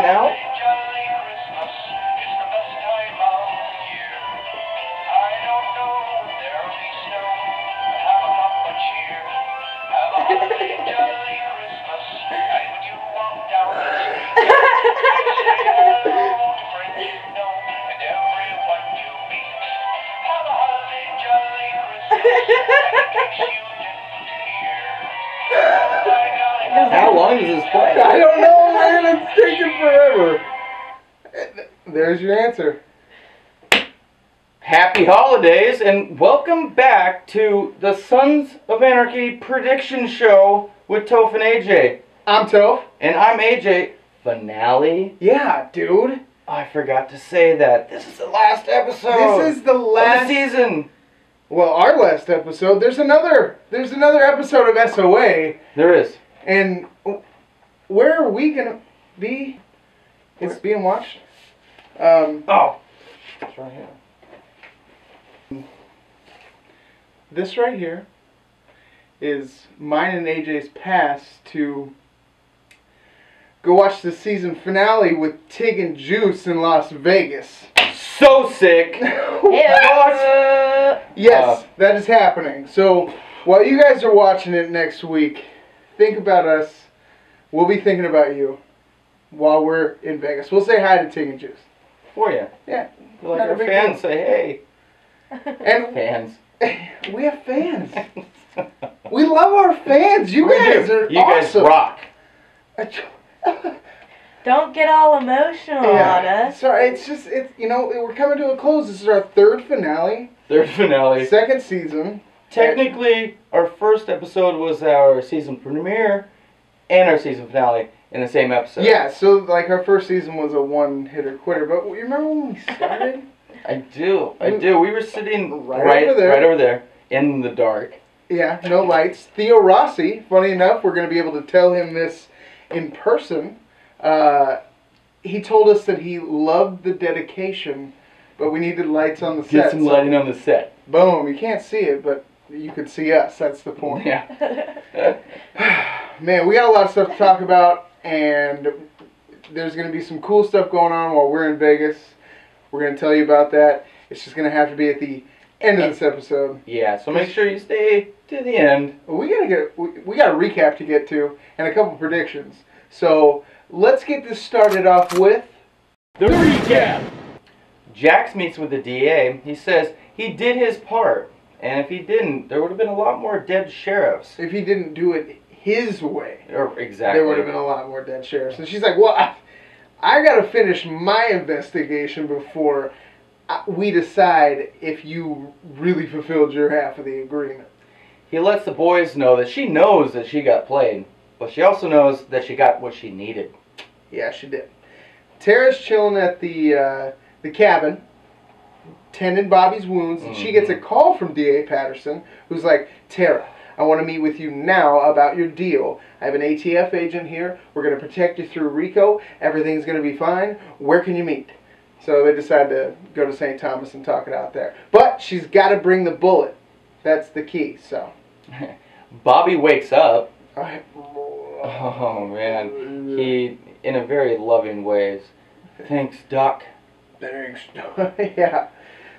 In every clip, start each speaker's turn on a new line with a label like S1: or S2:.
S1: now. How long does this play?
S2: I don't know, man. It's taking forever. There's your answer.
S1: Happy holidays and welcome back to the Sons of Anarchy prediction show with Toph and AJ.
S2: I'm Toph.
S1: And I'm AJ. Finale?
S2: Yeah, dude.
S1: I forgot to say that. This is the last episode.
S2: This is the last
S1: of the season.
S2: Well, our last episode. There's another episode of SOA.
S1: There is.
S2: And where are we gonna be? It's being watched.
S1: Oh, it's right here.
S2: This right here is mine and AJ's pass to go watch the season finale with Tig and Juice in Las Vegas.
S1: So sick.
S2: Yes, that is happening. So while you guys are watching it next week, think about us. We'll be thinking about you while we're in Vegas. We'll say hi to Tig and Juice.
S1: For you.
S2: Yeah.
S1: Like our fans say, hey.
S2: And
S1: fans.
S2: We have fans. We love our fans. You guys are awesome.
S1: You guys rock.
S3: Don't get all emotional on us.
S2: Sorry, we're coming to a close. This is our third finale.
S1: Third finale.
S2: Second season.
S1: Technically, our first episode was our season premiere and our season finale in the same episode.
S2: Yeah, so like our first season was a one-hitter quitter. But you remember when we started?
S1: I do. We were sitting right over there in the dark.
S2: Yeah, no lights. Theo Rossi, funny enough, we're going to be able to tell him this in person. He told us that he loved the dedication, but we needed lights on the set.
S1: Get some lighting on the set.
S2: Boom. You can't see it, but you could see us. That's the point.
S1: Yeah.
S2: Man, we got a lot of stuff to talk about, and there's going to be some cool stuff going on while we're in Vegas. We're going to tell you about that. It's just going to have to be at the end of this episode.
S1: Yeah, so make sure you stay to the end.
S2: We got a recap to get to and a couple predictions. So let's get this started off with
S1: the recap. Jax meets with the DA. He says he did his part, and if he didn't, there would have been a lot more dead sheriffs.
S2: If he didn't do it his way,
S1: exactly,
S2: there would have been a lot more dead sheriffs. And she's like, well, I got to finish my investigation before we decide if you really fulfilled your half of the agreement.
S1: He lets the boys know that she knows that she got played, but she also knows that she got what she needed.
S2: Yeah, she did. Tara's chilling at the cabin, tending Bobby's wounds, and she gets a call from D.A. Patterson, who's like, Tara, I want to meet with you now about your deal. I have an ATF agent here. We're going to protect you through RICO. Everything's going to be fine. Where can you meet? So they decide to go to St. Thomas and talk it out there. But she's got to bring the bullet. That's the key, so.
S1: Bobby wakes up.
S2: Oh,
S1: man. He, in a very loving ways. Thanks, Doc.
S2: Thanks, Doc. Yeah.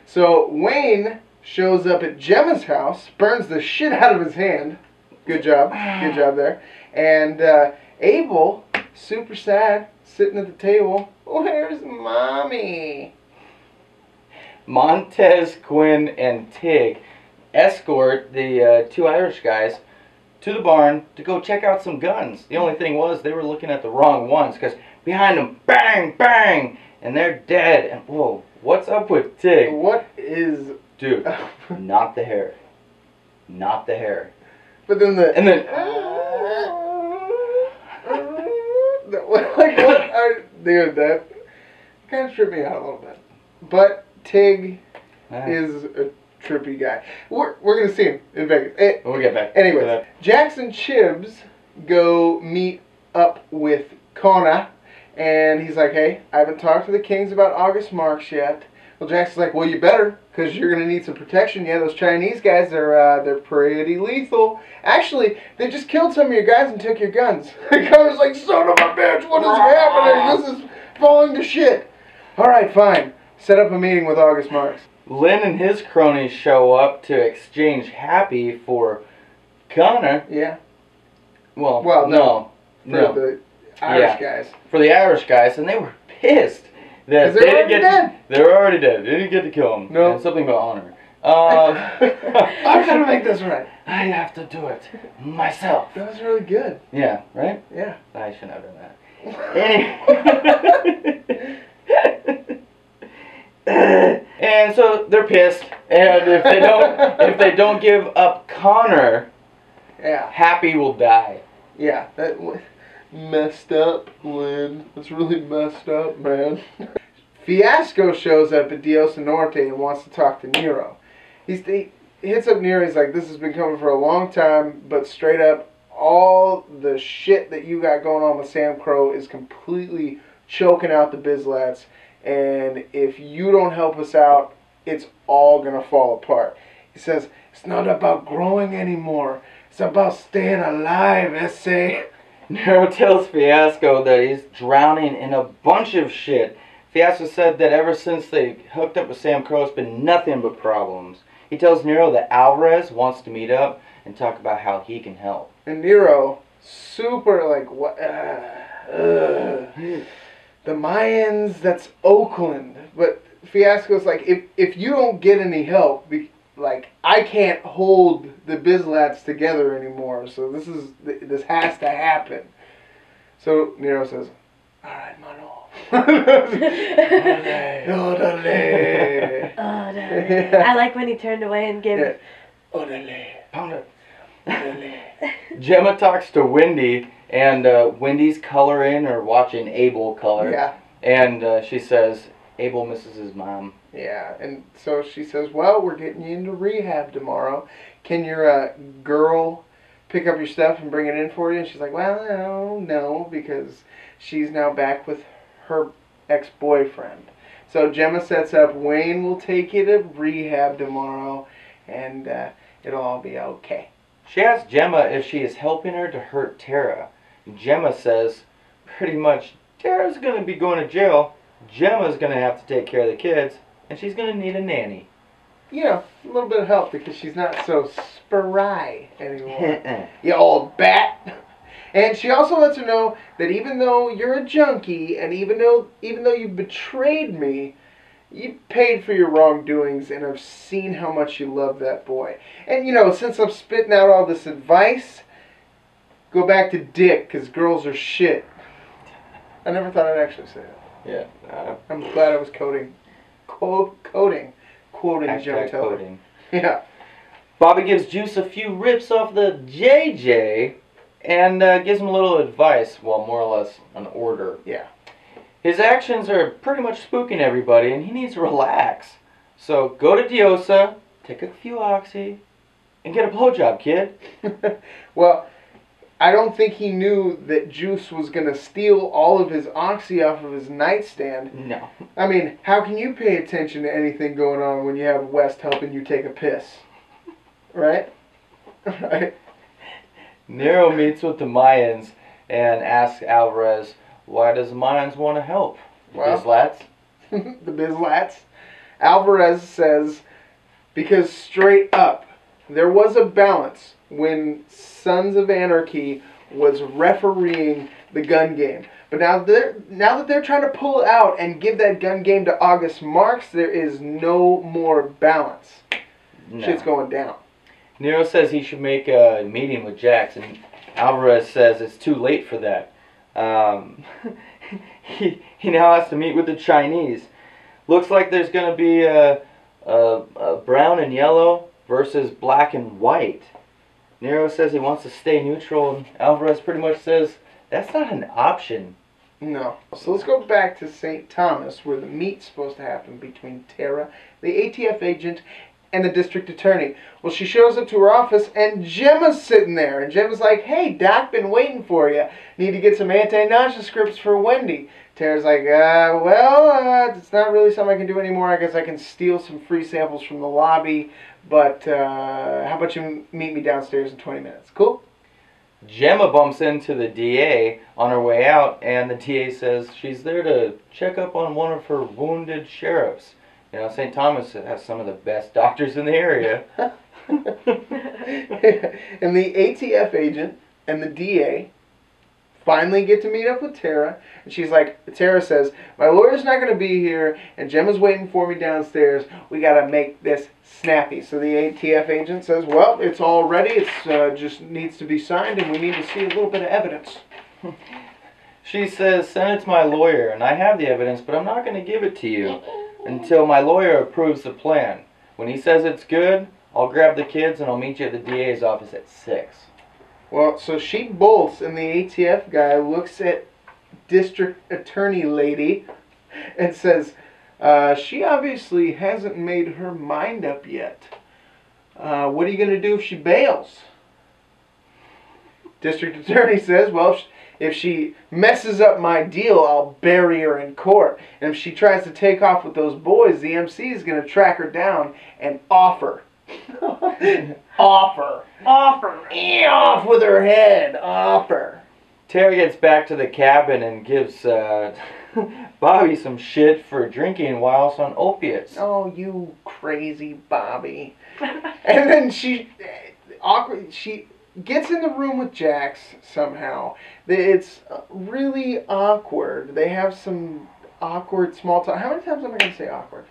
S2: So Wayne shows up at Gemma's house, burns the shit out of his hand. Good job. Good job there. And Abel, super sad, sitting at the table. Where's Mommy?
S1: Montez, Quinn, and Tig escort the two Irish guys to the barn to go check out some guns. The only thing was they were looking at the wrong ones because behind them, bang, bang, and they're dead. And whoa, what's up with Tig?
S2: What is...
S1: Dude, not the hair. Not the hair.
S2: But then the...
S1: And then...
S2: Dude, that kind of tripped me out a little bit. But Tig is a trippy guy. We're going to see him in Vegas.
S1: We'll get back.
S2: Anyways, Jax and Chibs go meet up with Kona, and he's like, hey, I haven't talked to the Kings about August Marks yet. Well, Jax is like, well, you better, because you're going to need some protection. Yeah, those Chinese guys, they're pretty lethal. Actually, they just killed some of your guys and took your guns. Kona's like, son of a bitch, what is happening? falling to shit. Alright, fine. Set up a meeting with August Marks.
S1: Lynn and his cronies show up to exchange Happy for Connor.
S2: Yeah.
S1: Well,
S2: Well,
S1: no.
S2: For the Irish guys.
S1: For the Irish guys, and they were pissed that
S2: Because they're already dead.
S1: They were already dead. They didn't get to kill him.
S2: No.
S1: And something about honor.
S2: I'm gonna make this right.
S1: I have to do it myself.
S2: That was really good.
S1: Yeah, right?
S2: Yeah.
S1: I shouldn't have done that. Anyway. And so they're pissed, and if they don't give up Connor,
S2: Yeah.
S1: Happy will die.
S2: Yeah. That messed up, Lynn. That's really messed up, man. Fiasco shows up at Diosa Norte and wants to talk to Nero. He hits up Nero. He's like, this has been coming for a long time, but straight up, all the shit that you got going on with Sam Crow is completely choking out the Bizlats, and if you don't help us out, it's all gonna fall apart. He says, it's not about growing anymore. It's about staying alive, essay.
S1: Nero tells Fiasco that he's drowning in a bunch of shit. Fiasco said that ever since they hooked up with Sam Crow, it's been nothing but problems. He tells Nero that Alvarez wants to meet up and talk about how he can help.
S2: And Nero, super like, what? The Mayans, that's Oakland. But Fiasco's like, if you don't get any help, like, I can't hold the Bizlats together anymore. So this has to happen. So Nero says, all right, mano. Orale. Orale.
S3: Orale. I like when he turned away and gave it.
S2: Orale.
S1: Pound it. Gemma talks to Wendy, and Wendy's coloring or watching Abel color.
S2: Yeah.
S1: And she says, Abel misses his mom.
S2: Yeah, and so she says, well, we're getting you into rehab tomorrow. Can your girl pick up your stuff and bring it in for you? And she's like, well, no, because she's now back with her ex-boyfriend. So Gemma sets up, Wayne will take you to rehab tomorrow, and it'll all be okay.
S1: She asks Gemma if she is helping her to hurt Tara. Gemma says, pretty much, Tara's going to be going to jail. Gemma's going to have to take care of the kids, and she's going to need a nanny.
S2: You know, a little bit of help because she's not so spry anymore. You old bat. And she also lets her know that even though you're a junkie, and even though you betrayed me, you paid for your wrongdoings, and I've seen how much you love that boy. And, you know, since I'm spitting out all this advice, go back to Dick, because girls are shit. I never thought I'd actually say that.
S1: Yeah.
S2: I'm glad I was quoting Gemma Teller. Yeah.
S1: Bobby gives Juice a few rips off the JJ and gives him a little advice, well, more or less an order.
S2: Yeah.
S1: His actions are pretty much spooking everybody, and he needs to relax. So go to Diosa, take a few oxy, and get a blowjob, kid.
S2: Well, I don't think he knew that Juice was going to steal all of his oxy off of his nightstand.
S1: No.
S2: I mean, how can you pay attention to anything going on when you have West helping you take a piss? Right? Right?
S1: Nero meets with the Mayans and asks Alvarez, why does the Mayans want to help?
S2: Well,
S1: Bizlats?
S2: The Bizlats. Alvarez says, because straight up, there was a balance when Sons of Anarchy was refereeing the gun game. But now that they're trying to pull out and give that gun game to August Marks, there is no more balance.
S1: No.
S2: Shit's going down.
S1: Nero says he should make a meeting with Jax, and Alvarez says it's too late for that. He now has to meet with the Chinese. Looks like there's going to be a brown and yellow versus black and white. Nero says he wants to stay neutral, and Alvarez pretty much says that's not an option.
S2: No. So let's go back to St. Thomas, where the meet's supposed to happen between Tara, the ATF agent, and the district attorney. Well, she shows up to her office, and Gemma's sitting there. And Gemma's like, hey, Doc, been waiting for you. Need to get some anti-nausea scripts for Wendy. Tara's like, it's not really something I can do anymore. I guess I can steal some free samples from the lobby. But how about you meet me downstairs in 20 minutes? Cool?
S1: Gemma bumps into the DA on her way out, and the DA says she's there to check up on one of her wounded sheriffs. You know, St. Thomas has some of the best doctors in the area.
S2: And the ATF agent and the DA finally get to meet up with Tara. And she's like, Tara says, my lawyer's not going to be here, and Gemma's waiting for me downstairs. We got to make this snappy. So the ATF agent says, well, it's all ready. It's just needs to be signed, and we need to see a little bit of evidence.
S1: She says, send it to my lawyer, and I have the evidence, but I'm not going to give it to you until my lawyer approves the plan. When he says it's good, I'll grab the kids and I'll meet you at the DA's office at 6.
S2: Well, so she bolts, and the ATF guy looks at District Attorney Lady and says, she obviously hasn't made her mind up yet. What are you going to do if she bails? District Attorney says, well, if she messes up my deal, I'll bury her in court. And if she tries to take off with those boys, the MC is going to track her down and offer. Offer. Off with her head. Offer.
S1: Tara gets back to the cabin and gives Bobby some shit for drinking whilst on opiates.
S2: Oh, you crazy Bobby. And then she gets in the room with Jax somehow. It's really awkward. They have some awkward small talk. How many times am I going to say awkward?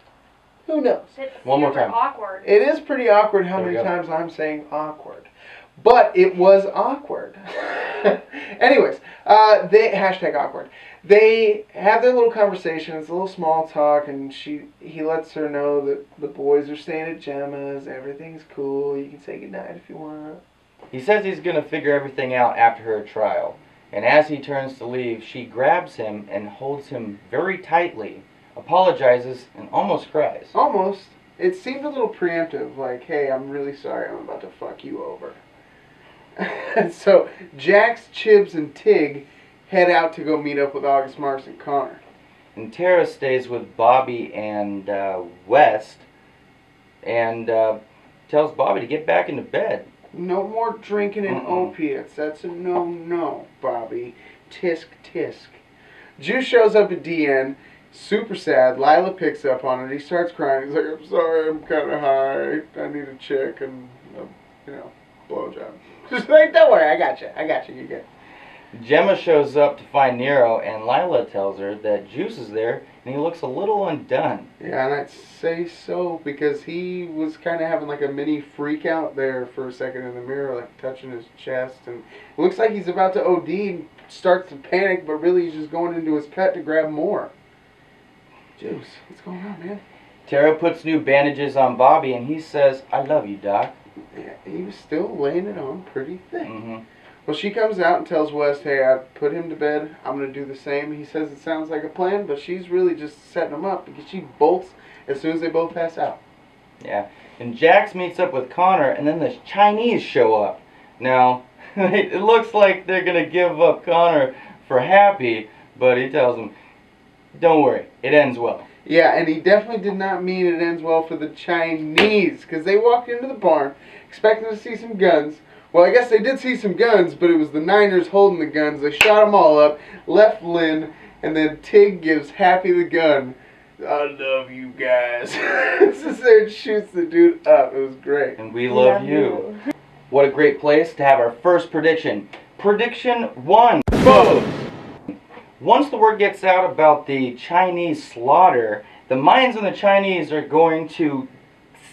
S2: Who knows?
S4: It's
S1: One more
S4: super
S1: time.
S4: awkward.
S2: It is pretty awkward how many times I'm saying awkward. But it was awkward. Anyways, hashtag awkward. They have their little conversation. It's a little small talk, and he lets her know that the boys are staying at Gemma's. Everything's cool. You can say goodnight if you want.
S1: He says he's going to figure everything out after her trial. And as he turns to leave, she grabs him and holds him very tightly, apologizes, and almost cries.
S2: Almost. It seemed a little preemptive, like, hey, I'm really sorry, I'm about to fuck you over. So, Jax, Chibs, and Tig head out to go meet up with August Marks and Connor.
S1: And Tara stays with Bobby and West and tells Bobby to get back into bed.
S2: No more drinking and opiates. That's a no-no, Bobby. Tisk, tisk. Juice shows up at DN, super sad. Lila picks up on it. He starts crying. He's like, I'm sorry, I'm kind of high. I need a chick and, blowjob. Just like, don't worry, I got you, you're good.
S1: Gemma shows up to find Nero, and Lila tells her that Juice is there, and he looks a little undone.
S2: Yeah, and I'd say so, because he was kind of having like a mini freak out there for a second in the mirror, like touching his chest, and it looks like he's about to OD and starts to panic, but really he's just going into his cut to grab more. Juice, what's going on, man?
S1: Tara puts new bandages on Bobby, and he says, I love you, Doc.
S2: Yeah, he was still laying it on pretty thick.
S1: Mm-hmm.
S2: Well, she comes out and tells West, hey, I put him to bed. I'm going to do the same. He says it sounds like a plan, but she's really just setting him up because she bolts as soon as they both pass out.
S1: Yeah. And Jax meets up with Connor, and then the Chinese show up. Now, it looks like they're going to give up Connor for Happy, but he tells him, don't worry, it ends well.
S2: Yeah, and he definitely did not mean it ends well for the Chinese, because they walked into the barn expecting to see some guns. Well, I guess they did see some guns, but it was the Niners holding the guns. They shot them all up, left Lynn, and then Tig gives Happy the gun. I love you guys. Sits there and shoots the dude up. It was great.
S1: And we love you. What a great place to have our first prediction. Prediction 1. Boom! Once the word gets out about the Chinese slaughter, the minds of the Chinese are going to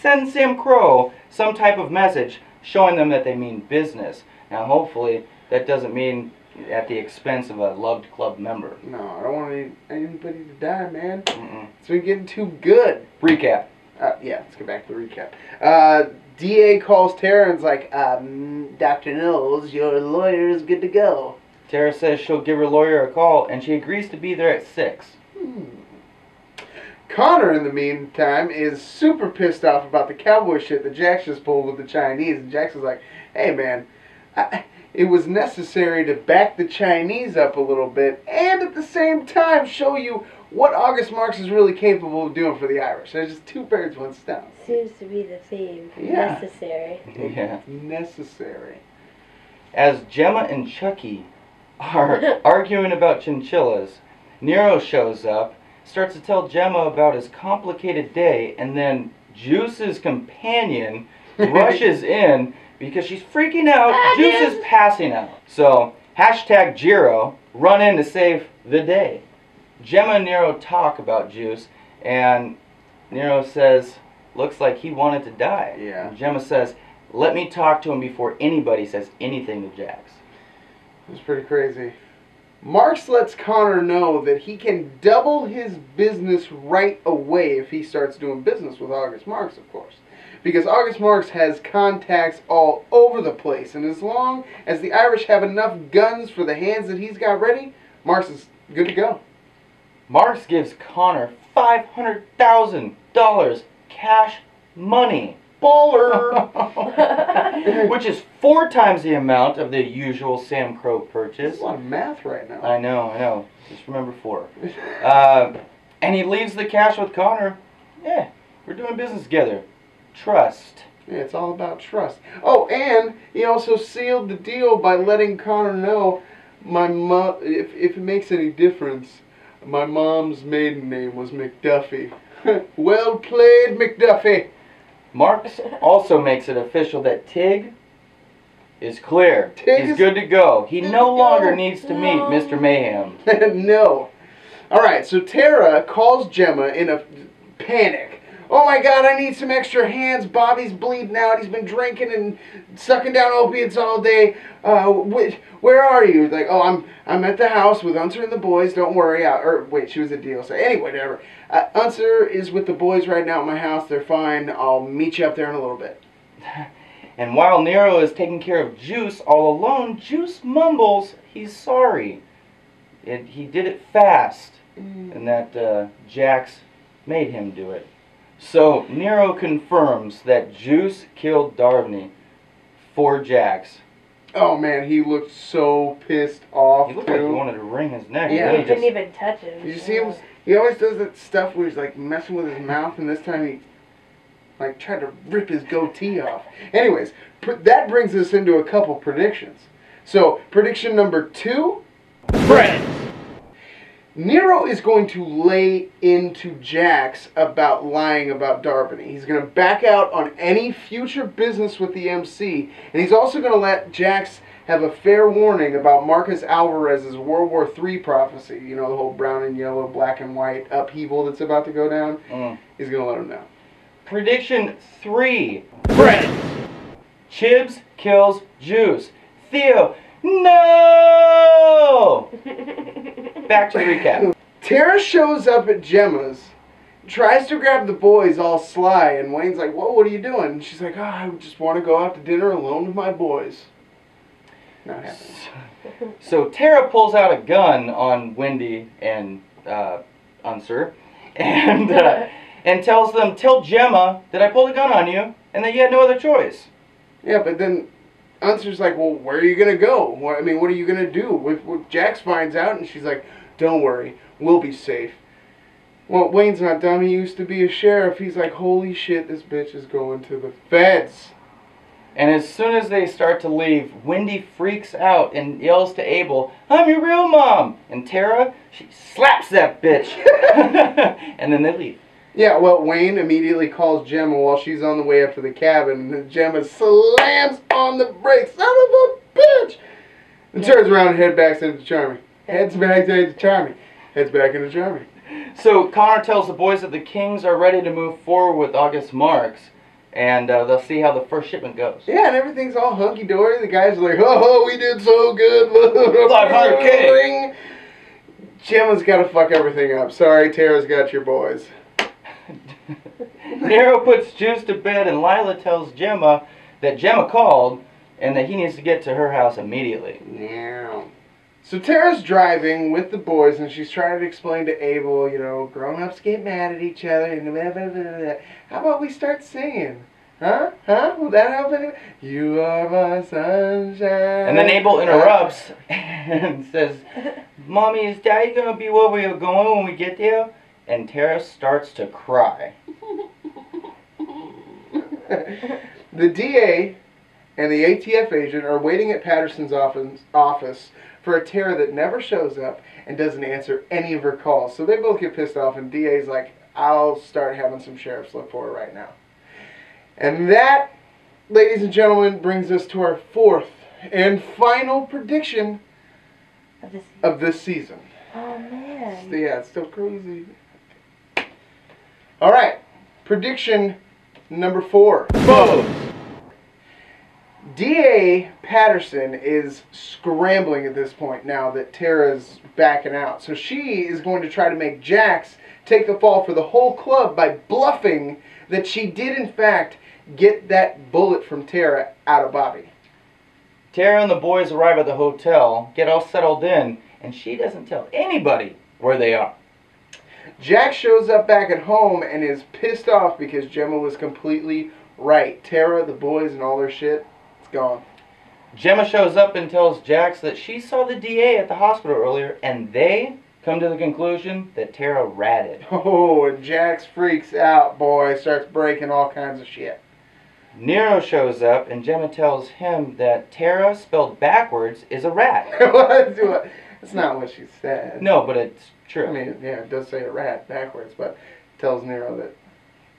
S1: send Sam Crow some type of message showing them that they mean business. Now, hopefully, that doesn't mean at the expense of a loved club member.
S2: No, I don't want anybody to die, man. It's been getting too good.
S1: Recap.
S2: Yeah, let's get back to the recap. DA calls Tara and's like, Dr. Knowles, your lawyer is good to go.
S1: Tara says she'll give her lawyer a call, and she agrees to be there at 6.
S2: Connor, in the meantime, is super pissed off about the cowboy shit that Jax just pulled with the Chinese. And Jax is like, hey, man, it was necessary to back the Chinese up a little bit and at the same time show you what August Marks is really capable of doing for the Irish. There's just two birds, one stone.
S3: Seems to be the theme.
S2: Yeah.
S3: Necessary.
S1: Yeah.
S2: Necessary.
S1: As Gemma and Chucky are arguing about chinchillas, Nero shows up, starts to tell Gemma about his complicated day, and then Juice's companion rushes in because she's freaking out. Juice is passing out. So, hashtag Jiro, run in to save the day. Gemma and Nero talk about Juice, and Nero says, looks like he wanted to die.
S2: Yeah.
S1: And Gemma says, let me talk to him before anybody says anything to Jax.
S2: It was pretty crazy. Marks lets Connor know that he can double his business right away if he starts doing business with August Marks, of course. Because August Marks has contacts all over the place, and as long as the Irish have enough guns for the hands that he's got ready, Marks is good to go.
S1: Marks gives Connor $500,000 cash money.
S2: Baller!
S1: Which is 4 times the amount of the usual Sam Crow purchase.
S2: There's a lot of math right now.
S1: I know. Just remember 4. And he leaves the cash with Connor. Yeah, we're doing business together. Trust.
S2: Yeah, it's all about trust. Oh, and he also sealed the deal by letting Connor know my mom. If it makes any difference, my mom's maiden name was McDuffie. Well played, McDuffie.
S1: Marks also makes it official that Tig is clear. He's good to go. He no longer needs to meet Mr. Mayhem.
S2: No. Alright, so Tara calls Gemma in a panic. Oh my God, I need some extra hands. Bobby's bleeding out. He's been drinking and sucking down opiates all day. Where are you? Like, oh, I'm at the house with Unser and the boys. Don't worry. Wait, she was a deal. So anyway, whatever. Unser is with the boys right now at my house. They're fine. I'll meet you up there in a little bit.
S1: And while Nero is taking care of Juice all alone, Juice mumbles he's sorry. He did it fast. And that Jax made him do it. So Nero confirms that Juice killed Darvney for Jax.
S2: Oh man, he looked so pissed off.
S1: He looked like he wanted to wring his neck.
S2: Yeah.
S3: He didn't even touch him.
S2: Did you see him? He always does that stuff where he's like messing with his mouth, and this time he like tried to rip his goatee off. Anyways, that brings us into a couple predictions. So prediction number 2.
S1: Friends.
S2: Nero is going to lay into Jax about lying about Darvney. He's going to back out on any future business with the MC, and he's also going to let Jax have a fair warning about Marcus Alvarez's World War III prophecy. You know, the whole brown and yellow, black and white upheaval that's about to go down. He's going to let him know.
S1: Prediction 3. Friends. Chibs kills Juice. Theo. No! Back to the recap.
S2: Tara shows up at Gemma's, tries to grab the boys all sly, and Wayne's like, whoa, what are you doing? And she's like, oh, I just want to go out to dinner alone with my boys. Not happening.
S1: So Tara pulls out a gun on Wendy and Unser, and tells them, tell Gemma that I pulled a gun on you, and that you had no other choice.
S2: Yeah, but then Unser's like, well, where are you going to go? What are you going to do? If Jax finds out, and she's like, don't worry, we'll be safe. Well, Wayne's not dumb. He used to be a sheriff. He's like, holy shit, this bitch is going to the feds.
S1: And as soon as they start to leave, Wendy freaks out and yells to Abel, I'm your real mom! And Tara, she slaps that bitch. And then they leave.
S2: Yeah, well, Wayne immediately calls Gemma while she's on the way up to the cabin, and Gemma slams on the brakes. Son of a bitch! And turns around and heads back into Charming. Heads back into Charming. Heads back into Charming.
S1: So Connor tells the boys that the Kings are ready to move forward with August Marks, and they'll see how the first shipment goes.
S2: Yeah, and everything's all hunky-dory. The guys are like, oh, we did so good.
S1: 500K!
S2: Gemma's got to fuck everything up. Sorry, Tara's got your boys.
S1: Nero puts Juice to bed, and Lila tells Gemma that Gemma called and that he needs to get to her house immediately.
S2: Yeah. So Tara's driving with the boys, and she's trying to explain to Abel, you know, grown-ups get mad at each other, and blah, blah, blah, blah. How about we start singing? Huh? Will that help anyone? You are my sunshine.
S1: And then Abel interrupts and says, Mommy, is Daddy going to be where we are going when we get there? And Tara starts to cry.
S2: The DA and the ATF agent are waiting at Patterson's office for a Tara that never shows up and doesn't answer any of her calls. So they both get pissed off, and DA's like, I'll start having some sheriffs look for her right now. And that, ladies and gentlemen, brings us to our fourth and final prediction of this season.
S3: Oh, man.
S2: Yeah, it's still crazy. All right, prediction number 4.
S1: Boom!
S2: D.A. Patterson is scrambling at this point now that Tara's backing out. So she is going to try to make Jax take the fall for the whole club by bluffing that she did, in fact, get that bullet from Tara out of Bobby.
S1: Tara and the boys arrive at the hotel, get all settled in, and she doesn't tell anybody where they are.
S2: Jax shows up back at home and is pissed off because Gemma was completely right. Tara, the boys, and all their shit, it's gone.
S1: Gemma shows up and tells Jax that she saw the DA at the hospital earlier, and they come to the conclusion that Tara ratted.
S2: Oh, and Jax freaks out, boy. Starts breaking all kinds of shit.
S1: Nero shows up, and Gemma tells him that Tara, spelled backwards, is a rat.
S2: That's not what she said.
S1: No, but it's true.
S2: I mean, yeah, it does say a rat backwards, but tells Nero that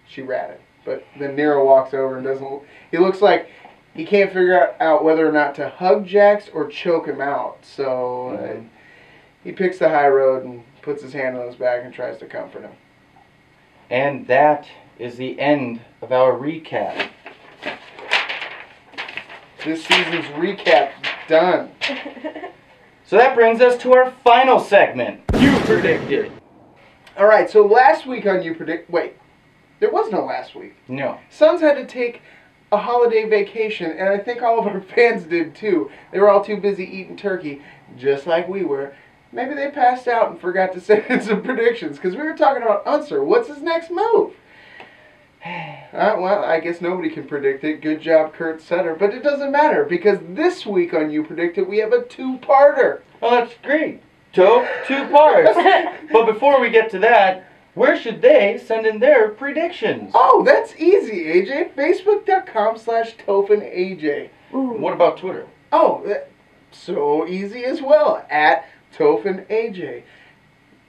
S2: she ratted. But then Nero walks over and doesn't... He looks like he can't figure out whether or not to hug Jax or choke him out. So he picks the high road and puts his hand on his back and tries to comfort him.
S1: And that is the end of our recap.
S2: This season's recap done.
S1: So that brings us to our final segment. You predicted.
S2: Alright, so last week on You Predict... Wait, there was no last week.
S1: No.
S2: Sons had to take a holiday vacation, and I think all of our fans did too. They were all too busy eating turkey, just like we were. Maybe they passed out and forgot to send in some predictions, because we were talking about Unser. What's his next move? Well, I guess nobody can predict it. Good job, Kurt Sutter. But it doesn't matter, because this week on You Predict It, we have a two-parter.
S1: Oh, that's great. Two parts. But before we get to that, where should they send in their predictions?
S2: Oh, that's easy, AJ. Facebook.com/TophenAJ.
S1: What about Twitter?
S2: Oh, so easy as well. @TophenAJ.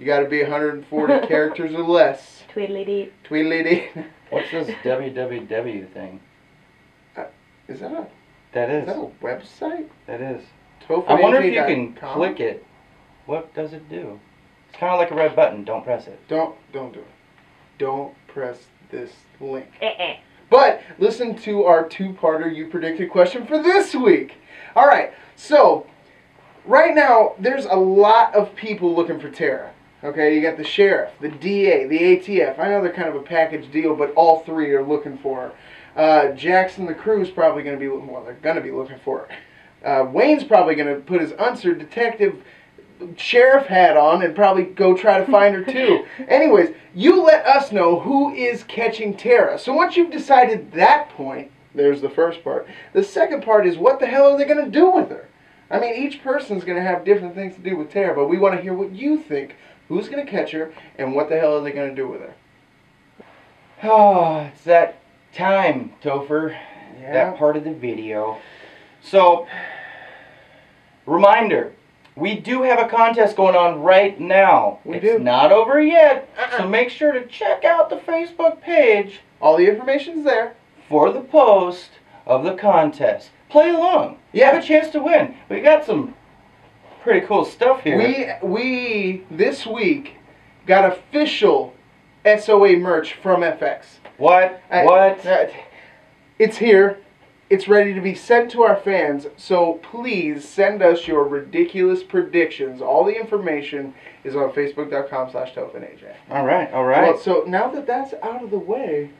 S2: You got to be 140 characters or less.
S3: Tweedledee.
S2: Tweedledee.
S1: What's this www thing?
S2: Is that a...
S1: That
S2: Is
S1: is.
S2: that a website?
S1: That is.
S2: TophenAJ.com?
S1: I wonder if you can click it. What does it do? It's kind of like a red button. Don't press it.
S2: Don't do it. Don't press this link. But listen to our two-parter You Predicted question for this week. All right, so right now there's a lot of people looking for Tara. Okay, you got the sheriff, the DA, the ATF. I know they're kind of a package deal, but all three are looking for her. Jackson, the crew's probably going to be, well, they're going to be looking for her. Wayne's probably going to put his Unser detective sheriff hat on and probably go try to find her too. Anyways, you let us know who is catching Tara. So once you've decided that point, there's the first part. The second part is, what the hell are they going to do with her? I mean, each person's going to have different things to do with Tara, but we want to hear what you think. Who's going to catch her, and what the hell are they going to do with her?
S1: Oh, it's that time, Topher.
S2: Yeah.
S1: That part of the video. So, reminder, we do have a contest going on right now. It's not over yet, so make sure to check out the Facebook page.
S2: All the information's there.
S1: For the post of the contest. Play along. You have a chance to win. We got some pretty cool stuff here.
S2: We this week got official SOA merch from FX.
S1: What?
S2: It's here. It's ready to be sent to our fans, so please send us your ridiculous predictions. All the information is on Facebook.com/TophenAJ.
S1: All right, all right.
S2: Well, so now that that's out of the way,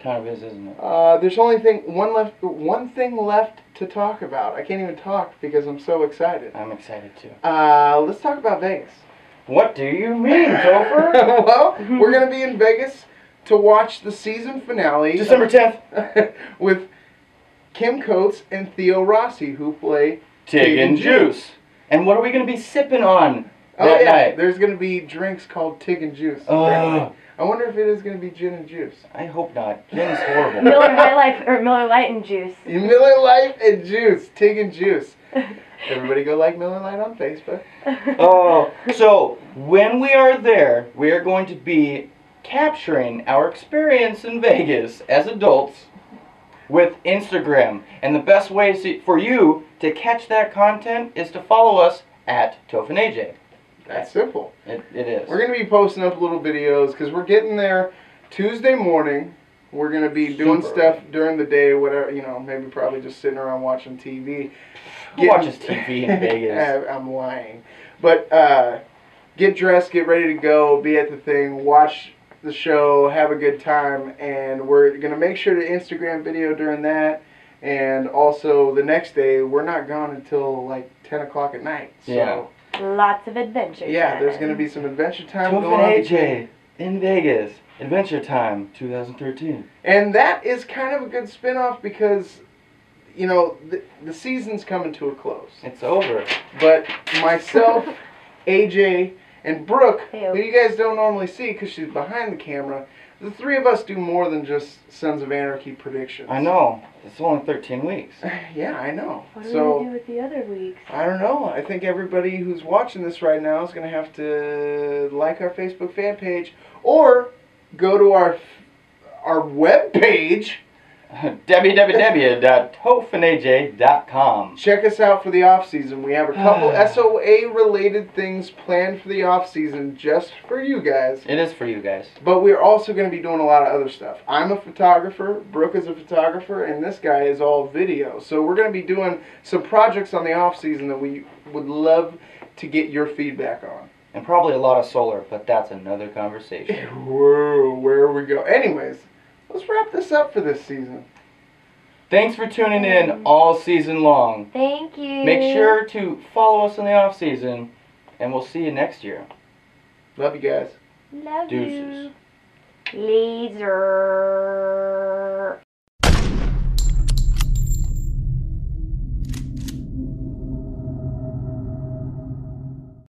S1: kind of is, isn't it?
S2: there's only one thing left to talk about. I can't even talk because I'm so excited.
S1: I'm excited too.
S2: Let's talk about Vegas.
S1: What do you mean, Topher?
S2: Well, we're gonna be in Vegas to watch the season finale,
S1: December 10th,
S2: with Kim Coates and Theo Rossi, who play
S1: Tig and Juice. And what are we going to be sipping on
S2: Oh
S1: that
S2: yeah,
S1: night.
S2: there's gonna be drinks called Tig and Juice.
S1: Oh.
S2: apparently. I wonder if it is gonna be gin and juice.
S1: I hope not. Gin's horrible.
S3: Miller High Life or Miller Light and juice.
S2: Miller Lite and Juice, Tig and Juice. Everybody go like Miller Lite on Facebook.
S1: Oh, so when we are there, we are going to be capturing our experience in Vegas as adults with Instagram. And the best way for you to catch that content is to follow us at Topher and AJ.
S2: That's simple.
S1: It is.
S2: We're going to be posting up little videos because we're getting there Tuesday morning. We're going to be doing
S1: Super.
S2: stuff during the day, whatever, maybe probably just sitting around watching TV.
S1: Who watches TV in Vegas?
S2: I'm lying. But get dressed, get ready to go, be at the thing, watch the show, have a good time, and we're going to make sure to Instagram video during that. And also the next day, we're not gone until like 10 o'clock at night. So,
S1: Yeah.
S3: Lots of adventure.
S2: yeah, there's
S3: time.
S2: going to be some adventure time
S1: Topher
S2: going on.
S1: and AJ in Vegas. Adventure Time 2013.
S2: And that is kind of a good spin-off because, the season's coming to a close.
S1: It's over.
S2: But myself, AJ, and Brooke,
S3: Hey-o.
S2: who you guys don't normally see because she's behind the camera, the three of us do more than just Sons of Anarchy predictions.
S1: I know. It's only 13 weeks.
S2: Yeah, I know.
S3: What are we going to do with the other weeks?
S2: I don't know. I think everybody who's watching this right now is going to have to like our Facebook fan page or go to our web page.
S1: www.topherandaj.com.
S2: Check us out for the off season. We have a couple SOA related things planned for the off season just for you guys.
S1: It is for you guys.
S2: But we're also going to be doing a lot of other stuff. I'm a photographer, Brooke is a photographer, and this guy is all video. So we're going to be doing some projects on the off season that we would love to get your feedback on.
S1: And probably a lot of solar, but that's another conversation.
S2: Whoa, where we go. Anyways, let's wrap this up for this season.
S1: Thanks for tuning in all season long.
S3: Thank you.
S1: Make sure to follow us in the off season, and we'll see you next year.
S2: Love you guys.
S3: Love
S1: Deuces.
S3: you. Laser.